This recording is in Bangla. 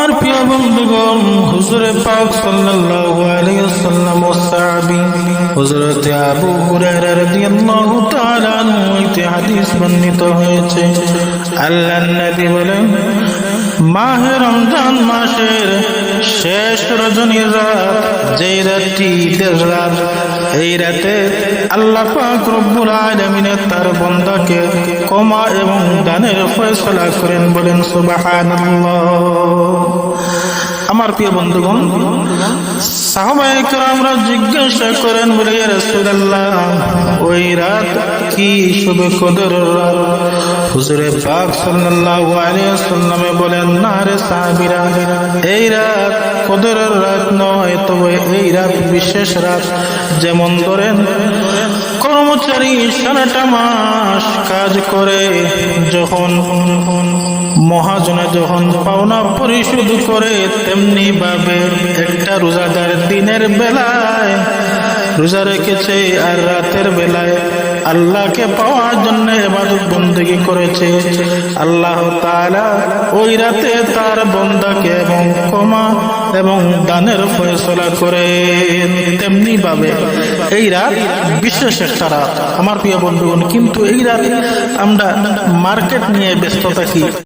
আমার প্রিয় বন্ধুগণ, হুজুরে পাক সাল্লাল্লাহু আলাইহি ওয়াসাল্লাম ও সাহাবী হযরত আবু হুরায়রা রাদিয়াল্লাহু তাআলা আনহু হতে হাদিস বর্ণিত হয়েছে। আল্লাহর নবী বলেন, মাহে রমজান মাসের শেষ রজনীর রাত, যেই রাতটি ঈদের রাত, এই রাতে আল্লাহ পাক রব্বুল আলামিন তার বান্দাকে ক্ষমা এবং দানের ফয়সালা করেন। বলেন সুবহানাল্লাহ। আমার প্রিয় বন্ধুগণ, সাহাবায়ে কেরামরা জিজ্ঞাসা করেন, বলে ইয়া রাসূলুল্লাহ, ওই রাত কি শুভ কদরের রাত? হুজুরে পাক সাল্লাল্লাহু আলাইহি ওয়াসাল্লাম বলেন, না রে সাহাবীরা, এই রাত কদরের রাত নয়, তবে এই রাত বিশেষ রাত। যেমন ধরেন, কর্মচারী সারাটা মাস কাজ করে যখন মহাজনে যখন পাওনা পরিশোধ করে, তেমনি ভাবে একটা রোজাদার দিনের বেলায় রোজা রেখেছে আর রাতের বেলায় আল্লাহকে পাওয়ার জন্য ইবাদত বন্দেগী করেছে, আল্লাহ তাআলা ওই রাতে তার বান্দাকে এবং ক্ষমা এবং দানের ফয়সালা করেন। তেমনি ভাবে এই রাত বিশেষ একটা রাত আমার প্রিয় বন্ধুগণ। কিন্তু এই রাতে আমরা মার্কেট নিয়ে ব্যস্ত থাকি।